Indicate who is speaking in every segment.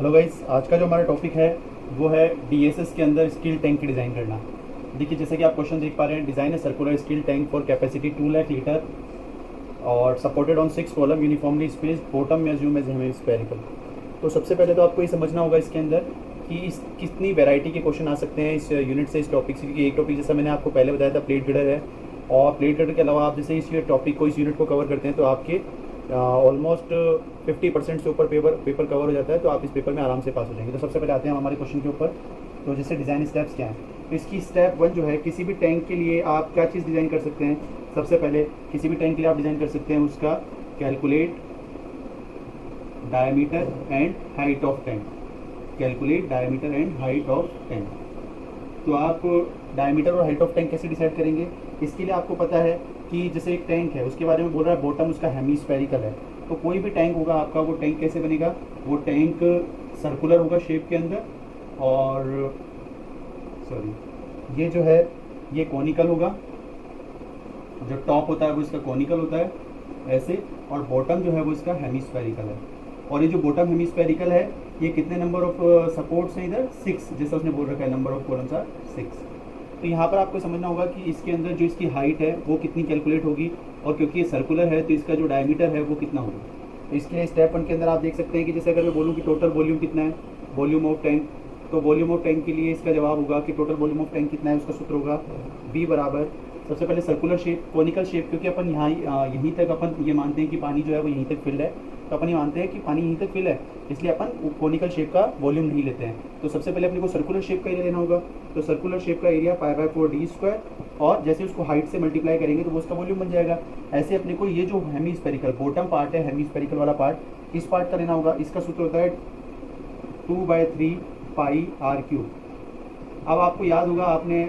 Speaker 1: Hello guys, आज का जो हमारा टॉपिक है वो है डीएसएस के अंदर स्टील टैंक की डिज़ाइन करना। देखिए, जैसे कि आप क्वेश्चन देख पा रहे हैं, डिज़ाइन है circular steel tank for capacity 2 lakh litre और supported on 6 column uniformly space bottom में अज्यूम एज हेमी स्फेरिकल। तो सबसे पहले तो आपको ये समझना होगा इसके अंदर कि इस कितनी वैरायटी के क्वेश्चन आ सकते हैं इस यूनिट से, इस टॉपिक से। क्योंकि एक टॉपिक जैसा मैंने आपको पहले बताया था प्लेट गिडर है, और प्लेट गिडर के अलावा आप जैसे इस टॉपिक को, इस यूनिट को कवर करते हैं तो आपके ऑलमोस्ट 50% से ऊपर पेपर कवर हो जाता है, तो आप इस पेपर में आराम से पास हो जाएंगे। तो सबसे पहले आते हैं हम हमारे क्वेश्चन के ऊपर। तो जैसे डिज़ाइन स्टेप्स क्या हैं, तो इसकी स्टेप 1 जो है, किसी भी टैंक के लिए आप क्या चीज़ डिज़ाइन कर सकते हैं। सबसे पहले किसी भी टैंक के लिए आप डिज़ाइन कर सकते हैं उसका calculate diameter and height of tank. Calculate diameter and height of tank. तो आप डायमीटर और हाइट ऑफ टैंक कैसे डिसाइड करेंगे, इसके लिए आपको पता है कि जैसे एक टैंक है उसके बारे में बोल रहा है, बॉटम उसका हेमीस्फेरिकल है। तो कोई भी टैंक होगा आपका, वो टैंक कैसे बनेगा, वो टैंक सर्कुलर होगा शेप के अंदर, और ये जो है ये कॉनिकल होगा। जो टॉप होता है वो इसका कॉनिकल होता है ऐसे, और बॉटम जो है वो इसका हेमीस्फेरिकल है। और ये जो बॉटम हेमीस्फेरिकल है, ये कितने नंबर ऑफ सपोर्ट्स हैं इधर, 6, जैसा उसने बोल रखा है, नंबर ऑफ कॉलम्स आर 6। तो यहाँ पर आपको समझना होगा कि इसके अंदर जो इसकी हाइट है वो कितनी कैलकुलेट होगी, और क्योंकि ये सर्कुलर है तो इसका जो डायमीटर है वो कितना होगा। तो इसके लिए स्टेप 1 के अंदर आप देख सकते हैं कि जैसे अगर मैं बोलूँ कि टोटल वॉल्यूम कितना है, वॉल्यूम ऑफ टैंक, तो वॉल्यूम ऑफ टैंक के लिए इसका जवाब होगा कि टोटल वॉल्यूम ऑफ टैंक कितना है, उसका सूत्र होगा बी बराबर, सबसे पहले सर्कुलर शेप, कॉनिकल शेप, क्योंकि अपन यहीं तक अपन ये मानते हैं कि पानी जो है वो यहीं तक फिल्ड है, तो अपन ये मानते हैं कि पानी यहीं तक फिल है, इसलिए अपन कॉनिकल शेप का वॉल्यूम नहीं लेते हैं। तो सबसे पहले अपने को सर्कुलर शेप का एरिया लेना होगा। तो सर्कुलर शेप का एरिया π/4d², और जैसे उसको हाइट से मल्टीप्लाई करेंगे तो वो उसका वॉल्यूम बन जाएगा। ऐसे अपने को ये जो हेमीस्फेरिकल बॉटम पार्ट है, हेमीस्फेरिकल वाला पार्ट, इस पार्ट का लेना होगा। इसका सूत्र होता है 2/3 πr3। अब आपको याद होगा, आपने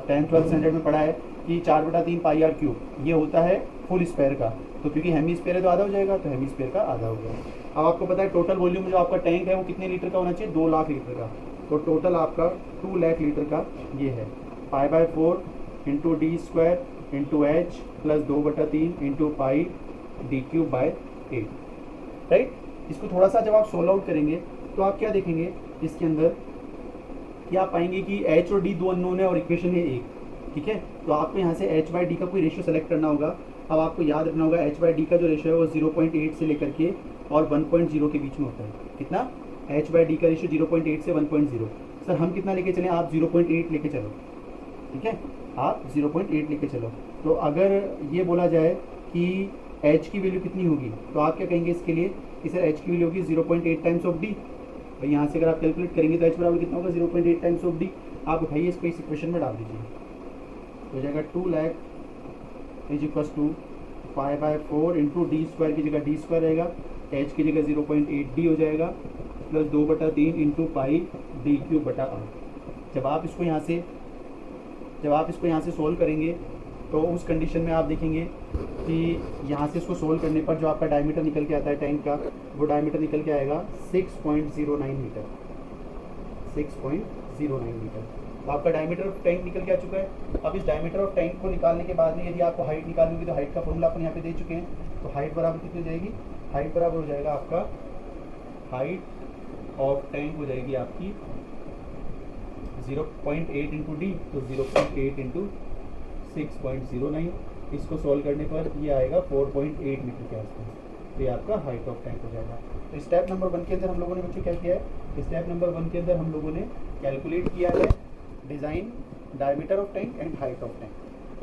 Speaker 1: 10th 12th स्टैंडर्ड में पढ़ा है कि 4/3 πr3 ये होता है फुल स्पेयर का। तो क्योंकि हेमी स्पेयर है तो आधा हो जाएगा, तो हेमी स्पेयर का आधा हो गया। अब आपको पता है टोटल वॉल्यूम जो आपका टैंक है वो कितने लीटर का होना चाहिए, 2 लाख लीटर का। तो टोटल आपका 2 लाख लीटर का ये है, π/4 × d² × h + 2/3 × πd³/8, राइट। इसको थोड़ा सा जब आप सोल्व आउट करेंगे तो आप क्या देखेंगे इसके अंदर कि आप पाएंगे कि h और d दो अननोन है और इक्वेशन है 1, ठीक है। तो आपको यहाँ से h/d का कोई रेशियो सेलेक्ट करना होगा। अब आपको याद रखना होगा h/d का जो रेशियो है वो 0.8 से लेकर के और 1.0 के बीच में होता है। कितना, h/d का रेशियो 0.8 से 1.0। सर हम कितना लेके चलें, आप 0.8 लेके चलो, ठीक है, आप 0.8 लेके चलो। तो अगर ये बोला जाए कि h की वैल्यू कितनी होगी, तो आप क्या कहेंगे इसके लिए कि सर h की वैल्यू होगी 0.8 टाइम्स ऑफ d। तो यहाँ से अगर आप कैलकुलेट करेंगे तो h बराबर कितना होगा, 0.8 टाइम्स ऑफ d। आप उठाइए इसको, इस इक्वेशन में डाल दीजिए, हो जाएगा 2 लाख = π/4 × d² की जगह d² रहेगा, h की जगह 0.8d हो जाएगा, प्लस 2/3 × πd³/r। जब आप इसको यहाँ से सोल्व करेंगे तो उस कंडीशन में आप देखेंगे कि यहाँ से इसको सोल्व करने पर जो आपका डायमीटर निकल के आता है टैंक का, वो डायमीटर निकल के आएगा 6.09 मीटर। 6.09 मीटर। तो आपका डायमीटर ऑफ टैंक निकल के आ चुका है। अब इस डायमीटर ऑफ टैंक को निकालने के बाद में यदि आपको हाइट निकालनी होगी तो हाइट का फॉर्मूला अपन यहाँ पे दे चुके हैं। तो हाइट बराबर कितनी हो जाएगी, हाइट बराबर हो जाएगा आपका, हाइट ऑफ टैंक हो जाएगी आपकी 0.8 × d, तो 0.8 × 6.09। इसको सॉल्व करने पर ये आएगा 4.8 मीटर के आसपास। तो ये आपका हाइट ऑफ टैंक हो जाएगा। तो स्टेप नंबर 1 के अंदर हम लोगों ने बच्चों क्या किया है, स्टेप नंबर 1 के अंदर हम लोगों ने कैलकुलेट किया है design diameter of tank and height of tank.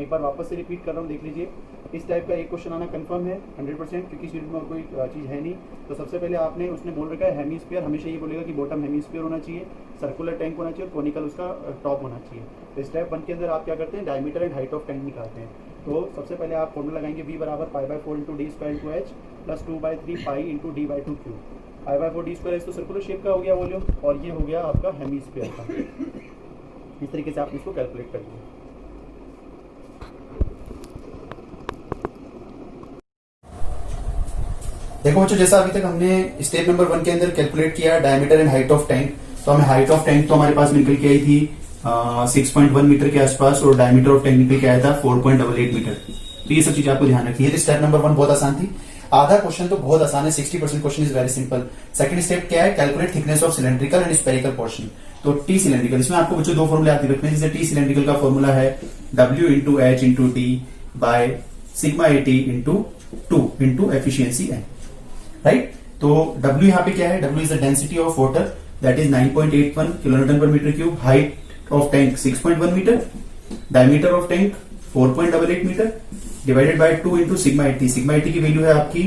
Speaker 1: एक बार वापस से रिपीट कर रहा हूँ, देख लीजिए। इस टाइप का एक क्वेश्चन आना कंफर्म है 100%, क्योंकि यूनिट में और कोई चीज़ है नहीं। तो सबसे पहले आपने, उसने बोल रखा है हेमीस्फीयर, हमेशा ये बोलेगा कि बॉटम हेमीस्फीयर होना चाहिए, सर्कुलर टैंक होना चाहिए और कॉनिकल उसका टॉप होना चाहिए। तो स्टेप 1 के अंदर आप क्या करते हैं, diameter and height of tank निकालते हैं। तो सबसे पहले आप फॉर्मूला लगाएंगे v बराबर π/4 × d² × h + 2/3 π × d/2 π/4 d² तो सर्कुलर शेप का हो गया वॉल्यूम, और ये हो गया आपका हेमीस्फीयर का। इस तरीके से आप इसको कैलकुलेट कर लीजिए। देखो बच्चों, जैसा अभी तक हमने स्टेप नंबर 1 के अंदर कैलकुलेट किया diameter and height of tank, तो हमें हाइट ऑफ टैंक तो हमारे पास निकल के आई थी 6.1 मीटर के आसपास, और डायमीटर ऑफ टैंक निकल के आया था 4.88 मीटर। तो ये सब चीजें आपको ध्यान रखनी है। तो स्टेप नंबर 1 बहुत आसान थी।
Speaker 2: आधा क्वेश्चन तो बहुत आसान है, 60% question is very simple. Second step क्या है, calculate thickness of cylindrical and spherical portion. तो टी सिलेंड्रिकल, इसमें आपको बच्चों 2 फॉर्मूले याद रखने हैं। जैसे टी सिलेंड्रिकल का फॉर्मूला है W into h into t by sigma a t into 2 into efficiency n, right. तो W यहाँ पे क्या है, W is the density of water that is 9.81 kilonewton per metre cube, height of tank 6.1 metre, diameter of tank 4.88 metre, divided by 2 into sigma a t. Sigma a t की वैल्यू है आपकी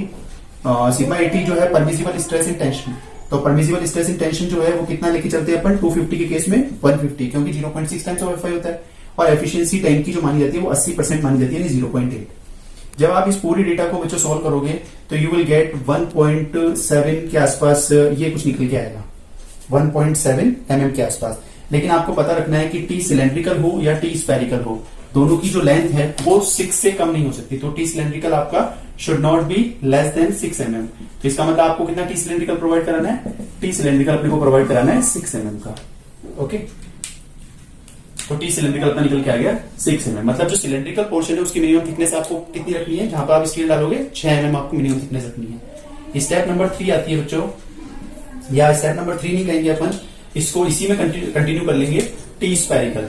Speaker 2: sigma a t जो है परमिसिबल स्ट्रेस इन टेंशन। तो permissible stress in tension जो है वो कितना लेके चलते हैं अपन, 250 के केस में 150, क्योंकि 0.6 टाइम्स ऑफ एफआई होता है। और एफिशिएंसी टैंक की जो मानी जाती है वो 80% मानी जाती है, यानी 0.8। जब आप इस पूरी डेटा को बच्चों सॉल्व करोगे तो यू विल गेट 1.7 के आसपास ये कुछ निकल के आएगा, 1.7 mm के आसपास। लेकिन आपको पता रखना है कि टी सिलेंड्रिकल हो या टी स्फेरिकल हो, दोनों की जो लेंथ है वो 6 से कम नहीं हो सकती। तो टी सिलेंड्रिकल आपका should not be less than 6 mm। तो इसका मतलब आपको कितना टी सिलेंड्रिकल प्रोवाइड कराना है, टी सिलेंड्रिकल अपने को प्रोवाइड कराना है 6 mm का। ओके, तो टी सिलेंड्रिकल का निकल के आ गया 6 mm। मतलब जो सिलेंड्रिकल पोर्शन है उसकी मिनिमम थिकनेस आपको कितनी रखनी है, जहां पर आप स्केल डालोगे 6 mm आपको मिनिमम थिकनेस रखनी है। स्टेप नंबर 3 आती है बच्चों, या स्टेप नंबर 3 नहीं कहेंगे अपन, इसको इसी में कंटिन्यू कर लेंगे, टी स्पेरिकल।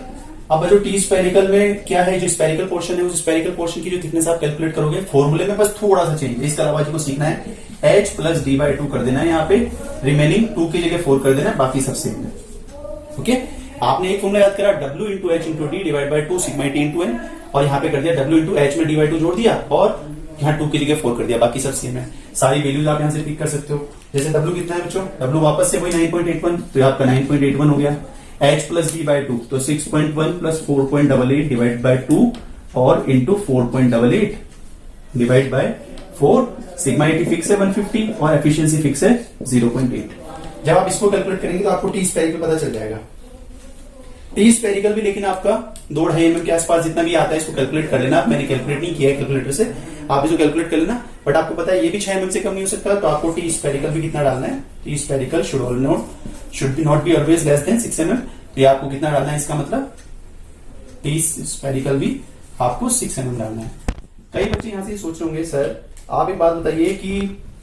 Speaker 2: अब जो टी स्पेरिकल में क्या है, जो स्पेरिकल पोर्शन है उस स्पेरिकल पोर्शन की जो थिकनेस आप कैलकुलेट करोगे, फॉर्मूले में बस थोड़ा सा चेंज है। इसके अलावा जो सीखना है h प्लस डी बाई 2 कर देना है, यहाँ पे रिमेनिंग 2 की जगह 4 कर देना है, बाकी सब सेम है। ओके, आपने एक फॉर्मूला याद करा, W into h into d divide by 2 sigma t into n, और यहाँ पे कर दिया W इंटू एच में डी बाई 2 जोड़ दिया और यहाँ 2 की जगह 4 कर दिया, बाकी सब सेम है। सारी वैल्यूज आप यहाँ से पिक कर सकते हो। जैसे W कितना है बच्चों, W वापस से वही 9.81, तो आपका 9.81 हो गया। h प्लस डी बाई 2 तो 6.1 प्लस 4.88 डिवाइड बाई 2 और into 4.88 divide by 4। Sigma eighty fix है 150 और एफिशिएंसी फिक्स है 0.8। जब आप इसको कैलकुलेट करेंगे तो आपको टी स्पेरिकल पता चल जाएगा। टी स्पेरिकल भी लेकिन आपका 2.5 mm के आसपास जितना भी आता है इसको कैलकुलेट कर लेना। मैंने कैलकुलेट नहीं किया है कैलकुलेटर से, आप इसको कैलकुलेट कर लेना। बट आपको पता है ये भी 6 mm से कम नहीं हो सकता, तो आपको टी स्पेरिकल भी कितना डालना है, T spherical should not be always less than 6 mm। तो ये आपको कितना डालना है, इसका मतलब टी स्पेरिकल भी आपको 6 mm डालना है। कई बच्चे यहाँ से सोच रहे होंगे, सर आप एक बात बताइए कि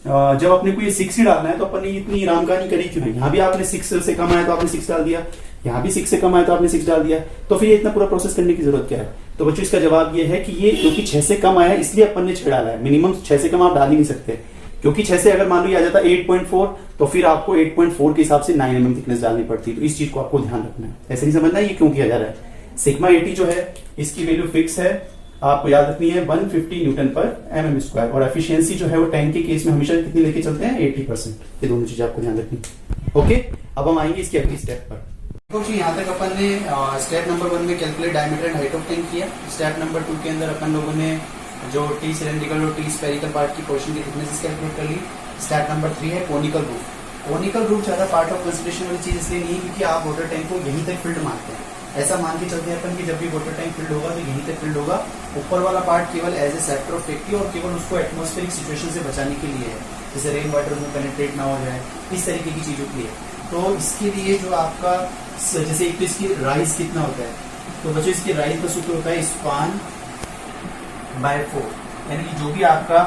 Speaker 2: जब अपने को ये 6 ही डालना है तो अपन ने इतनी आराम कहानी करी क्यों है? यहाँ भी आपने 6 से कम आया तो आपने 6 डाल दिया, यहाँ भी 6 से कम आया तो आपने 6 डाल दिया, तो फिर ये इतना पूरा प्रोसेस करने की जरूरत क्या है? तो बच्चों इसका जवाब ये है कि ये क्योंकि 6 से कम आया इसलिए अपन ने 6 डाला है। मिनिमम 6 से कम आप डाल ही नहीं सकते, क्योंकि 6 से अगर मान लो आ जाता 8.4 तो फिर आपको 8.4 के हिसाब से 9 mm थिकनेस डालनी पड़ती। तो इस चीज को आपको ध्यान रखना है, ऐसे नहीं समझना ये क्यों किया जा रहा है। सिग्मा एटी जो है इसकी वैल्यू फिक्स है, आपको याद रखनी है 150 न्यूटन पर mm स्क्वायर, और एफिशिएंसी जो है वो टैंक के केस में हमेशा कितनी लेके चलते हैं, 80%। ये दोनों चीजें आपको ध्यान रखनी है। ओके, अब हम आएंगे इसकी अगली स्टेप पर। देखो जी, यहाँ तक अपन ने स्टेप नंबर 1 में calculate diameter and height of tank किया। स्टेप नंबर 2 के अंदर अपन लोगों ने जो टी सिलेंड्रिकल और टी स्पेरिकल पार्ट की पोर्शन की थिकनेस कैलकुलेट कर ली। स्टेप नंबर 3 है कोनिकल रूफ। कोनिकल रूफ ज्यादा पार्ट ऑफ कंसिडरेशन वाली चीज इसलिए नहीं है क्योंकि आप वाटर टैंक को यहीं तक फिल्ड मारते हैं। ऐसा मान के चलते हैं अपन कि जब भी वाटर टैंक फिल्ड होगा तो यहीं तक फिल्ड होगा, ऊपर वाला पार्ट केवल as a sector of safety और केवल उसको एटमॉस्फेरिक सिचुएशन से बचाने के लिए है, जैसे रेन वाटर में पेनिट्रेट ना हो जाए, इस तरीके की चीजों के लिए। तो इसके लिए जो आपका जैसे एक तो इसकी राइज कितना होता है, तो बच्चों इसकी राइज का सूत्र होता है स्पान बाय 4, यानी कि जो भी आपका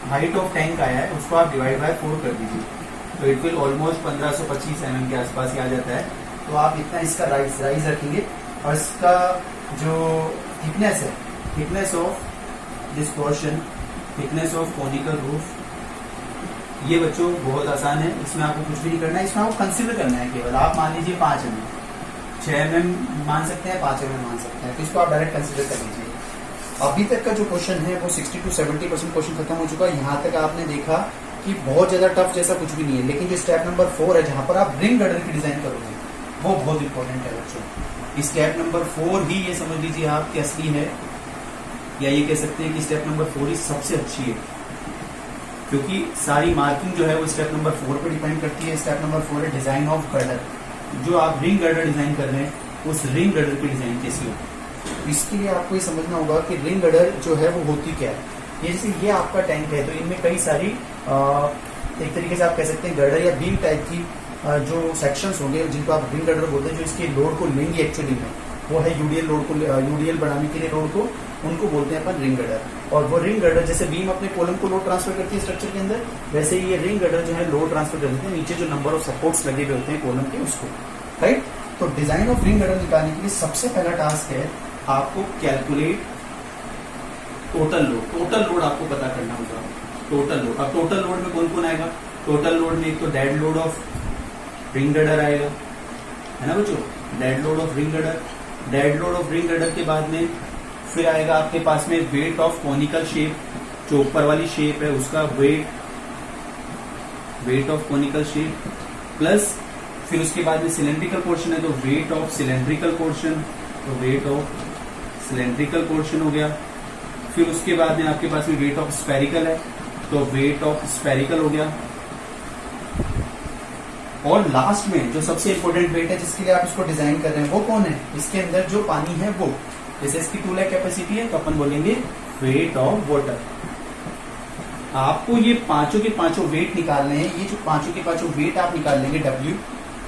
Speaker 2: हाइट ऑफ टैंक आया है उसको आप डिवाइड बाय 4 कर दीजिए, तो इट विल ऑलमोस्ट 1525 mm के आसपास ही आ जाता है। तो आप इतना इसका राइज रखेंगे, और इसका जो थिकनेस है, thickness of this portion, thickness of conical roof, ये बच्चों बहुत आसान है, इसमें आपको कुछ भी नहीं करना है, इसमें आपको कंसीडर करना है केवल। आप मान लीजिए 5 mm, 6 mm मान सकते हैं, 5 mm मान सकते हैं, तो इसको आप डायरेक्ट कंसीडर कर लीजिए। अभी तक का जो क्वेश्चन है वो 60 to 70% क्वेश्चन खत्म हो चुका है। यहाँ तक आपने देखा कि बहुत ज्यादा टफ जैसा कुछ भी नहीं है, लेकिन जो स्टेप नंबर 4 है जहां पर आप रिंग गर्डर की डिजाइन करोगे वो बहुत इंपॉर्टेंट है बच्चों। स्टेप नंबर 4 ही ये समझ लीजिए आपकी असली है, या ये कह सकते हैं कि स्टेप नंबर 4 ही सबसे अच्छी है, क्योंकि सारी मार्किंग जो है वो स्टेप नंबर 4 पे डिपेंड करती है। स्टेप नंबर 4 है डिजाइन ऑफ गर्डर। जो आप रिंग गर्डर डिजाइन कर रहे हैं उस रिंग गर्डर की डिजाइन कैसी हो, इसके लिए आपको ये समझना होगा कि रिंग गर्डर जो है वो होती क्या है। ये जैसे ये आपका टैंक है, तो इनमें कई सारी एक तरीके से आप कह सकते हैं गर्डर या बीम टाइप की जो सेक्शंस होंगे जिनको आप रिंग गर्डर बोलते हैं, जो इसके लोड को लेंगे एक्चुअली में, वो है यूडीएल लोड को, यूडीएल बढ़ाने के लिए लोड को उनको बोलते हैं अपन रिंग गर्डर। और वो रिंग गर्डर जैसे बीम अपने कॉलम को लोड ट्रांसफर करती है स्ट्रक्चर के अंदर, वैसे ही ये रिंग गर्डर जो है लोड ट्रांसफर कर देते हैं नीचे जो नंबर ऑफ सपोर्ट्स लगे हुए होते हैं कॉलम के उसको, राइट। तो डिजाइन ऑफ रिंग गर्डर निकालने के लिए सबसे पहला टास्क है आपको calculate total load. Total load आपको पता करना होगा, टोटल लोड। अब टोटल लोड में कौन कौन आएगा? टोटल लोड में एक तो dead load of ring girder आएगा, है ना बच्चों, dead load of ring girder. Dead load of ring girder के बाद में फिर आएगा आपके पास में वेट ऑफ कॉनिकल शेप, जो ऊपर वाली शेप है उसका weight, weight of conical shape, plus फिर उसके बाद में सिलेंड्रिकल पोर्शन है तो वेट ऑफ सिलेंड्रिकल पोर्शन, तो वेट ऑफ सिलेंड्रिकल पोर्शन हो गया। फिर उसके बाद में आपके पास में वेट ऑफ स्फेरिकल है तो वेट ऑफ स्फेरिकल हो गया। और लास्ट में जो सबसे इंपॉर्टेंट वेट है जिसके लिए आप इसको डिजाइन कर रहे हैं वो कौन है? इसके अंदर जो पानी है वो, जैसे इसकी 2 लाख कैपेसिटी है तो अपन बोलेंगे वेट ऑफ वाटर। आपको ये पांचों के पांचों वेट निकालने हैं। ये जो पांचों के पांचों वेट आप निकाल लेंगे W,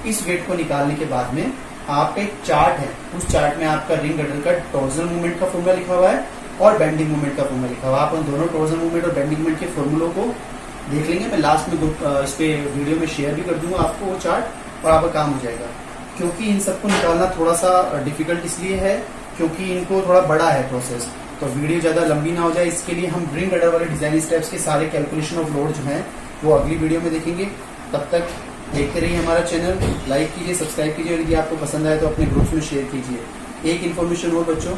Speaker 2: इस वेट को निकालने के बाद में आपका एक चार्ट है, उस चार्ट में आपका रिंग गर्डर का टॉर्जनल मूवमेंट का फॉर्मूला लिखा हुआ है और बेंडिंग मूवमेंट का फॉर्मूला लिखा हुआ है। आप उन दोनों टॉर्जनल मूवमेंट और बेंडिंग मूवमेंट के फॉर्मूलों को देख लेंगे। मैं लास्ट में इस पे वीडियो में शेयर भी कर दूंगा आपको वो चार्ट, और आपका काम हो जाएगा। क्योंकि इन सबको निकालना थोड़ा सा डिफिकल्ट इसलिए है क्योंकि इनको थोड़ा बड़ा है प्रोसेस, तो वीडियो ज्यादा लंबी ना हो जाए इसके लिए हम रिंग गर्डर वाले डिजाइन स्टेप्स के सारे कैलकुलेशन ऑफ लोड जो है वो अगली वीडियो में देखेंगे। तब तक देखते रहिए हमारा चैनल, लाइक कीजिए, सब्सक्राइब कीजिए, और यदि आपको पसंद आए तो अपने ग्रुप्स में शेयर कीजिए। एक इन्फॉर्मेशन और बच्चों,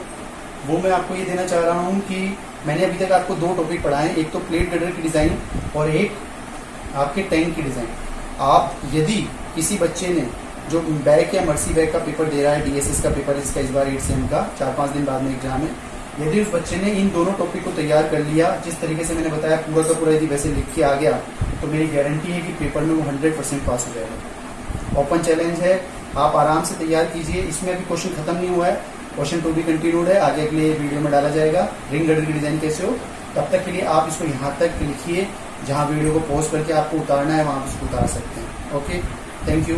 Speaker 2: वो मैं आपको ये देना चाह रहा हूँ कि मैंने अभी तक आपको 2 टॉपिक पढ़ाए, एक तो प्लेट गर्डर की डिजाइन और एक आपके टैंक की डिजाइन। आप यदि किसी बच्चे ने जो बैक या मर्सी बैक का पेपर दे रहा है, DSS का पेपर इसका इस बार 8 सेम का 4-5 दिन बाद में एग्जाम है, यदि उस बच्चे ने इन दोनों टॉपिक को तैयार कर लिया जिस तरीके से मैंने बताया पूरा का पूरा, यदि वैसे लिख के आ गया तो मेरी गारंटी है कि पेपर में वो 100% पास हो जाएगा। ओपन चैलेंज है, आप आराम से तैयार कीजिए। इसमें अभी क्वेश्चन खत्म नहीं हुआ है, क्वेश्चन टू बी कंटिन्यूड है, आगे अगले वीडियो में डाला जाएगा रिंग गर्डर की डिजाइन कैसे हो। तब तक के लिए आप इसको यहाँ तक लिखिए, जहाँ वीडियो को पॉज करके आपको उतारना है वहां आप इसको उतार सकते हैं। Okay, thank you.